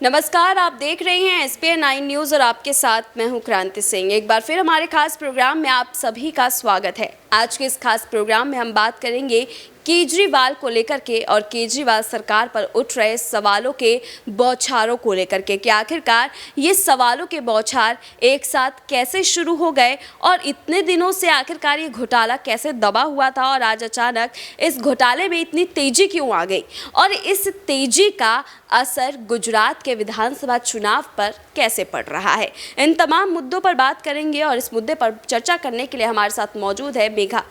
नमस्कार, आप देख रहे हैं SPN 9 न्यूज़ और आपके साथ मैं हूं क्रांति सिंह। एक बार फिर हमारे खास प्रोग्राम में आप सभी का स्वागत है। आज के इस खास प्रोग्राम में हम बात करेंगे केजरीवाल को लेकर के और केजरीवाल सरकार पर उठ रहे सवालों के बौछारों को लेकर के कि आखिरकार ये सवालों के बौछार एक साथ कैसे शुरू हो गए और इतने दिनों से आखिरकार ये घोटाला कैसे दबा हुआ था और आज अचानक इस घोटाले में इतनी तेजी क्यों आ गई और इस तेजी का असर गुजरात के विधानसभा चुनाव पर कैसे पड़ रहा है। इन तमाम मुद्दों पर बात करेंगे और इस मुद्दे पर चर्चा करने के लिए हमारे साथ मौजूद है मेघा।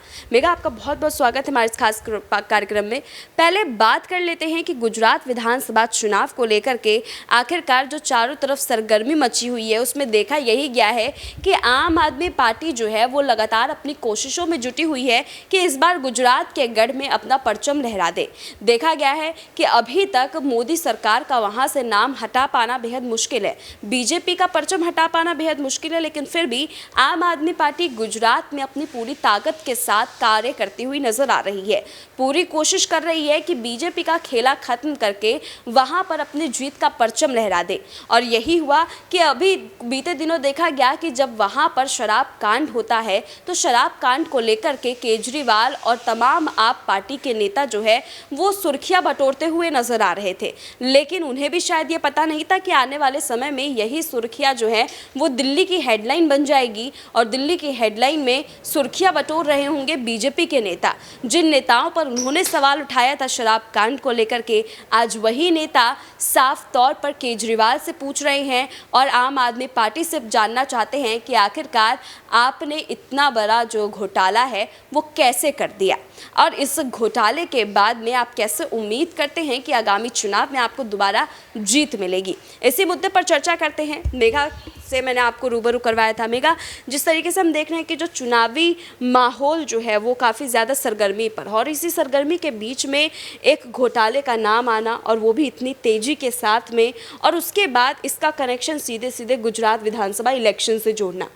आपका बहुत बहुत स्वागत है हमारे इस खास कार्यक्रम में। पहले बात कर लेते हैं कि गुजरात विधानसभा चुनाव को लेकर के आखिरकार जो चारों तरफ सरगर्मी मची हुई है उसमें देखा यही गया है कि आम आदमी पार्टी जो है वो लगातार अपनी कोशिशों में जुटी हुई है कि इस बार गुजरात के गढ़ में अपना परचम लहरा दे। देखा गया है कि अभी तक मोदी सरकार का वहां से नाम हटा पाना बेहद मुश्किल है, बीजेपी का परचम हटा पाना बेहद मुश्किल है, लेकिन फिर भी आम आदमी पार्टी गुजरात में अपनी पूरी ताकत के साथ कार्य करती हुई नजर आ रही है। पूरी कोशिश कर रही है कि बीजेपी का खेला खत्म करके वहां पर अपनी जीत का परचम लहरा दे। और यही हुआ कि अभी बीते दिनों देखा गया कि जब वहां पर शराब कांड होता है तो शराब कांड को लेकर के केजरीवाल और तमाम आप पार्टी के नेता जो है वो सुर्खियां बटोरते हुए नजर आ रहे थे, लेकिन उन्हें भी शायद ये पता नहीं था कि आने वाले समय में यही सुर्खियां जो है वो दिल्ली की हेडलाइन बन जाएगी और दिल्ली की हेडलाइन में सुर्खियां बटोर रहे होंगे बीजेपी के नेता। जिन नेताओं पर उन्होंने सवाल उठाया था शराब कांड को लेकर के, आज वही नेता साफ तौर पर केजरीवाल से पूछ रहे हैं और आम आदमी पार्टी से जानना चाहते हैं कि आखिरकार आपने इतना बड़ा जो घोटाला है वो कैसे कर दिया और इस घोटाले के बाद में आप कैसे उम्मीद करते हैं कि आगामी चुनाव में आपको दोबारा जीत मिलेगी। इसी मुद्दे पर चर्चा करते हैं। मेघा से मैंने आपको रूबरू करवाया था। मेघा, जिस तरीके से हम देख रहे हैं कि जो चुनावी माहौल जो है वो काफ़ी ज़्यादा सरगर्मी पर और इसी सरगर्मी के बीच में एक घोटाले का नाम आना और वो भी इतनी तेज़ी के साथ में, और उसके बाद इसका कनेक्शन सीधे सीधे गुजरात विधानसभा इलेक्शन से जोड़ना,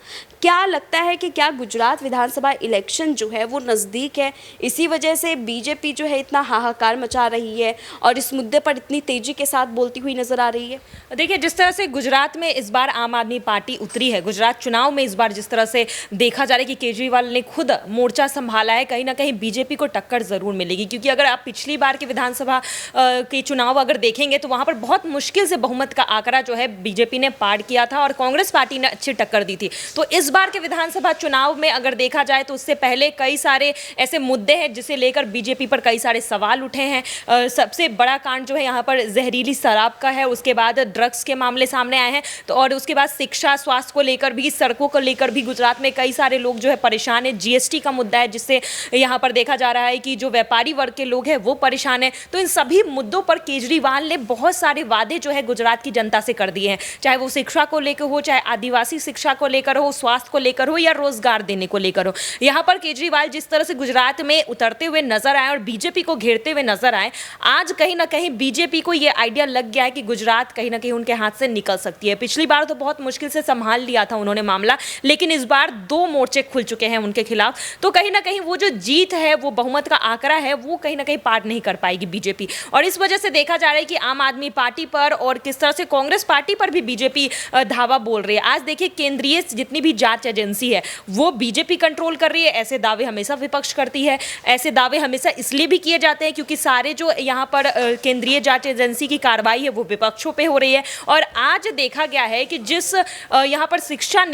क्या लगता है कि क्या गुजरात विधानसभा इलेक्शन जो है वो नज़दीक है, इसी वजह से बीजेपी जो है इतना हाहाकार मचा रही है और इस मुद्दे पर इतनी तेज़ी के साथ बोलती हुई नज़र आ रही है? देखिए, जिस तरह से गुजरात में इस बार आम आदमी पार्टी उतरी है, गुजरात चुनाव में इस बार जिस तरह से देखा जा रहा है कि केजरीवाल ने खुद मोर्चा संभाला है, कहीं ना कहीं बीजेपी को टक्कर जरूर मिलेगी। क्योंकि अगर आप पिछली बार के विधानसभा के चुनाव अगर देखेंगे तो वहां पर बहुत मुश्किल से बहुमत का आंकड़ा जो है बीजेपी ने पार किया था और कांग्रेस पार्टी ने अच्छी टक्कर दी थी। तो इस बार के विधानसभा चुनाव में अगर देखा जाए तो उससे पहले कई सारे ऐसे मुद्दे हैं जिसे लेकर बीजेपी पर कई सारे सवाल उठे हैं। सबसे बड़ा कांड जो है यहाँ पर जहरीली शराब का है, उसके बाद ड्रग्स के मामले सामने आए हैं, तो और उसके बाद शिक्षा, स्वास्थ्य को लेकर भी, सड़कों को लेकर भी गुजरात में कई सारे लोग जो है परेशान है। जीएसटी का मुद्दा है जिससे यहाँ पर देखा जा रहा है कि जो व्यापारी वर्ग के लोग हैं वो परेशान है। तो इन सभी मुद्दों पर केजरीवाल ने बहुत सारे वादे जो है गुजरात की जनता से कर दिए हैं, चाहे वो शिक्षा को लेकर हो, चाहे आदिवासी शिक्षा को लेकर हो, स्वास्थ्य को लेकर हो या रोजगार देने को लेकर हो। यहाँ पर केजरीवाल जिस तरह से गुजरात में उतरते हुए नजर आए और बीजेपी को घेरते हुए नजर आए, आज कहीं ना कहीं बीजेपी को यह आइडिया लग गया है कि गुजरात कहीं ना कहीं उनके हाथ से निकल सकती है। पिछली बार तो बहुत मुश्किल से संभाल लिया था उन्होंने मामला, लेकिन इस बार 2 मोर्चे खुल चुके हैं उनके खिलाफ। तो कहीं ना कहीं वो जो जीत है, वो बहुमत का आंकड़ा है, वो कहीं ना कहीं पार नहीं कर पाएगी बीजेपी। और इस वजह से देखा जा रहा है कि आम आदमी पार्टी पर और किस तरह से कांग्रेस पार्टी पर भी बीजेपी धावा बोल रही है। आज देखिए, केंद्रीय जितनी भी जांच एजेंसी है वो बीजेपी कंट्रोल कर रही है। ऐसे दावे हमेशा विपक्ष करती है, ऐसे दावे हमेशा इसलिए भी किए जाते हैं क्योंकि सारे जो यहाँ पर केंद्रीय जांच एजेंसी की कार्रवाई है वो विपक्षों पे हो रही है। और आज देखा गया है कि जिस यहाँ पर शिक्षा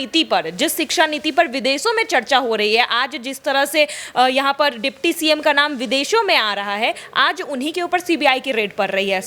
नीति पर विदेशों में चर्चा हो रही है, आज जिस तरह से यहाँ पर डिप्टी सीएम का नाम विदेशों में आ रहा है, आज उन्हीं के ऊपर सीबीआई की रेड पड़ रही है।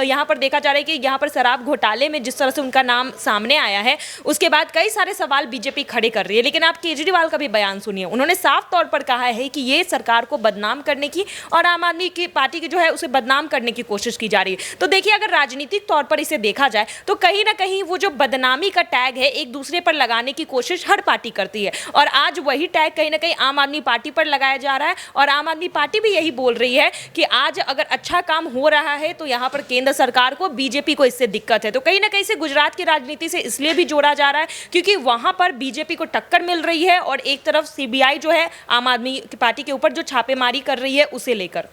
यहाँ पर देखा जा रहा है कि यहाँ पर शराब घोटाले में जिस तरह से उनका नाम सामने आया है, उसके बाद कई सारे सवाल बीजेपी खड़े कर रही है। लेकिन आप केजरीवाल का भी बयान सुनिए, उन्होंने साफ तौर पर कहा है कि ये सरकार को बदनाम करने की और आम आदमी की पार्टी की जो है उसे बदनाम करने की कोशिश की जा रही है। तो देखिए, अगर राजनीतिक तौर पर इसे देखा जाए तो कहीं ना कहीं वो जो बदनामी का टैग है एक दूसरे पर लगाने की कोशिश हर पार्टी करती है, और आज वही टैग कहीं ना कहीं आम आदमी पार्टी पर लगाया जा रहा है। और आम आदमी पार्टी भी यही बोल रही है कि आज अगर अच्छा काम हो रहा है तो यहाँ पर केंद्र सरकार को, बीजेपी को इससे दिक्कत है। तो कहीं ना कहीं से गुजरात की राजनीति से इसलिए भी जोड़ा जा रहा है क्योंकि वहां पर बीजेपी को टक्कर मिल रही है और एक तरफ सीबीआई जो है आम आदमी पार्टी के ऊपर जो छापेमारी कर रही है उसे लेकर।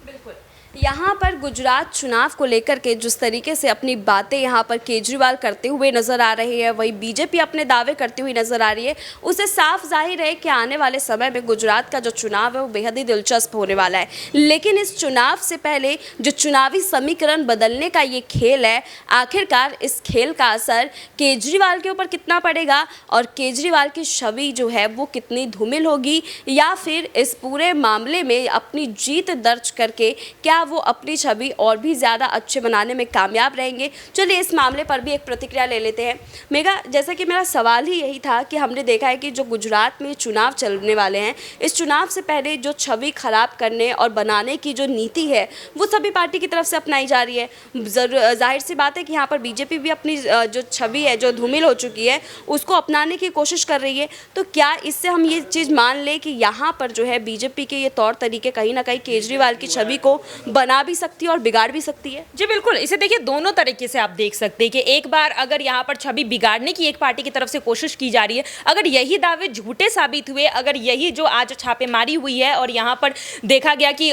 बिल्कुल, यहाँ पर गुजरात चुनाव को लेकर के जिस तरीके से अपनी बातें यहाँ पर केजरीवाल करते हुए नजर आ रहे हैं, वही बीजेपी अपने दावे करती हुई नजर आ रही है, उससे साफ जाहिर है कि आने वाले समय में गुजरात का जो चुनाव है वो बेहद ही दिलचस्प होने वाला है। लेकिन इस चुनाव से पहले जो चुनावी समीकरण बदलने का ये खेल है, आखिरकार इस खेल का असर केजरीवाल के ऊपर कितना पड़ेगा और केजरीवाल की छवि जो है वो कितनी धूमिल होगी, या फिर इस पूरे मामले में अपनी जीत दर्ज करके क्या वो अपनी छवि और भी ज़्यादा अच्छे बनाने में कामयाब रहेंगे। चलिए इस मामले पर भी एक प्रतिक्रिया ले लेते हैं। मेगा, जैसा कि मेरा सवाल ही यही था कि हमने देखा है कि जो गुजरात में चुनाव चलने वाले हैं, इस चुनाव से पहले जो छवि खराब करने और बनाने की जो नीति है वो सभी पार्टी की तरफ से अपनाई जा रही है। जाहिर सी बात है कि यहाँ पर बीजेपी भी अपनी जो छवि है, जो धूमिल हो चुकी है, उसको अपनाने की कोशिश कर रही है। तो क्या इससे हम ये चीज़ मान लें कि यहाँ पर जो है बीजेपी के ये तौर तरीके कहीं ना कहीं केजरीवाल की छवि को बना भी सकती है और बिगाड़ भी सकती है? जी बिल्कुल, इसे देखिए दोनों तरीके से आप देख सकते हैं कि एक बार अगर यहाँ पर छवि बिगाड़ने की एक पार्टी की तरफ से कोशिश की जा रही है, अगर यही दावे झूठे साबित हुए, अगर यही जो आज छापेमारी हुई है और यहाँ पर देखा गया कि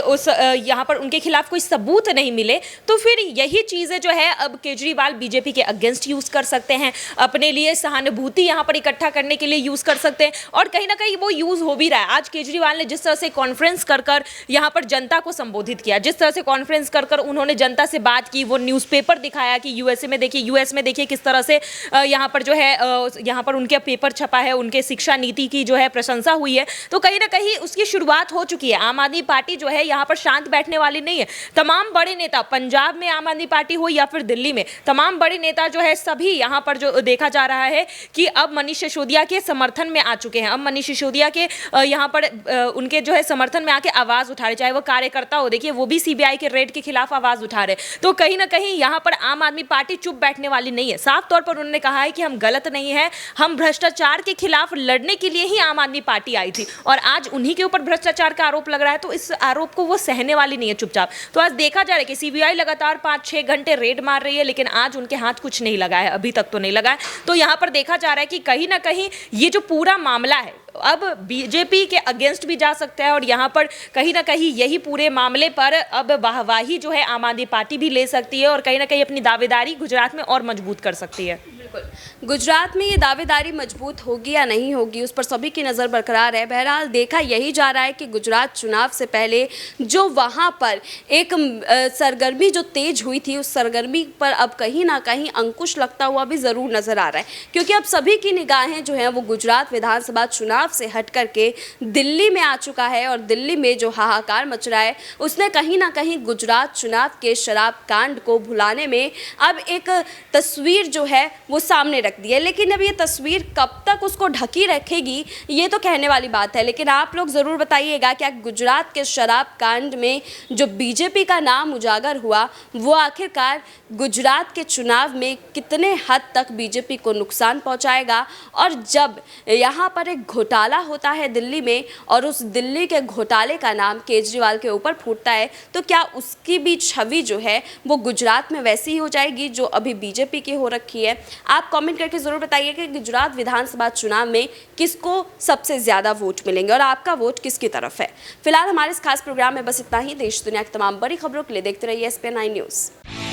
यहाँ पर उनके खिलाफ कोई सबूत नहीं मिले, तो फिर यही चीज़ें जो है अब केजरीवाल बीजेपी के अगेंस्ट यूज़ कर सकते हैं, अपने लिए सहानुभूति यहाँ पर इकट्ठा करने के लिए यूज़ कर सकते हैं, और कहीं ना कहीं वो यूज़ हो भी रहा है। आज केजरीवाल ने जिस तरह से कॉन्फ्रेंस कर यहाँ पर जनता को संबोधित किया, जिस तरह से कॉन्फ्रेंस कर उन्होंने जनता से बात की, वो न्यूज़पेपर दिखाया कि यूएस में देखिए किस तरह से यहाँ पर जो है यहाँ पर उनके पेपर छपा है, उनके शिक्षा नीति की जो है प्रशंसा हुई है। तो कहीं ना कहीं उसकी शुरुआत हो चुकी है। आम आदमी पार्टी जो है यहाँ पर शांत बैठने वाली नहीं है। तमाम बड़े नेता, पंजाब में आम आदमी पार्टी हो या फिर दिल्ली में, तमाम बड़े नेता जो है सभी यहाँ पर जो देखा जा रहा है कि अब मनीष सिसोदिया के समर्थन में आ चुके हैं। अब मनीष सिसोदिया के यहाँ पर उनके जो है समर्थन में आके आवाज़ उठा रहे, चाहे वो कार्यकर्ता हो, देखिए वो भी सीबीआई के रेड के खिलाफ आवाज उठा रहे। तो कहीं ना कहीं यहाँ पर आम आदमी पार्टी चुप बैठने वाली नहीं है। साफ तौर पर उन्होंने कहा है कि हम गलत नहीं है, हम भ्रष्टाचार के खिलाफ लड़ने के लिए ही आम आदमी पार्टी आई थी, और आज उन्हीं के ऊपर भ्रष्टाचार का आरोप लग रहा है, तो इस आरोप को वो सहने वाली नहीं है चुपचाप। तो आज देखा जा रहा है कि सीबीआई लगातार 5-6 घंटे रेड मार रही है, लेकिन आज उनके हाथ कुछ नहीं लगा है, अभी तक तो नहीं लगा है। तो यहाँ पर देखा जा रहा है कि कहीं ना कहीं ये जो पूरा मामला है अब बीजेपी के अगेंस्ट भी जा सकता है, और यहाँ पर कहीं ना कहीं यही पूरे मामले पर अब वाहवाही जो है आम आदमी पार्टी भी ले सकती है, और कहीं ना कहीं अपनी दावेदारी गुजरात में और मजबूत कर सकती है। बिल्कुल, गुजरात में ये दावेदारी मजबूत होगी या नहीं होगी, उस पर सभी की नज़र बरकरार है। बहरहाल देखा यही जा रहा है कि गुजरात चुनाव से पहले जो वहाँ पर एक सरगर्मी जो तेज हुई थी, उस सरगर्मी पर अब कहीं ना कहीं अंकुश लगता हुआ भी ज़रूर नज़र आ रहा है, क्योंकि अब सभी की निगाहें जो हैं वो गुजरात विधानसभा चुनाव से हट करके दिल्ली में आ चुका है। और दिल्ली में जो हाहाकार मच रहा है, उसने कहीं ना कहीं गुजरात चुनाव के शराब कांड को भुलाने में अब एक तस्वीर जो है वो सामने रख दी है। लेकिन अब ये तस्वीर कब तक उसको ढकी रखेगी, ये तो कहने वाली बात है। लेकिन आप लोग ज़रूर बताइएगा, क्या गुजरात के शराब कांड में जो बीजेपी का नाम उजागर हुआ, वो आखिरकार गुजरात के चुनाव में कितने हद तक बीजेपी को नुकसान पहुंचाएगा? और जब यहाँ पर एक घोटाला होता है दिल्ली में, और उस दिल्ली के घोटाले का नाम केजरीवाल के ऊपर फूटता है, तो क्या उसकी भी छवि जो है वो गुजरात में वैसी ही हो जाएगी जो अभी बीजेपी की हो रखी है? आप कमेंट करके ज़रूर बताइए कि गुजरात विधानसभा चुनाव में किसको सबसे ज़्यादा वोट मिलेंगे और आपका वोट किसकी तरफ है। फिलहाल हमारे इस खास प्रोग्राम में बस इतना ही। देश दुनिया की तमाम बड़ी खबरों के लिए देखते रहिए SPN9 न्यूज़।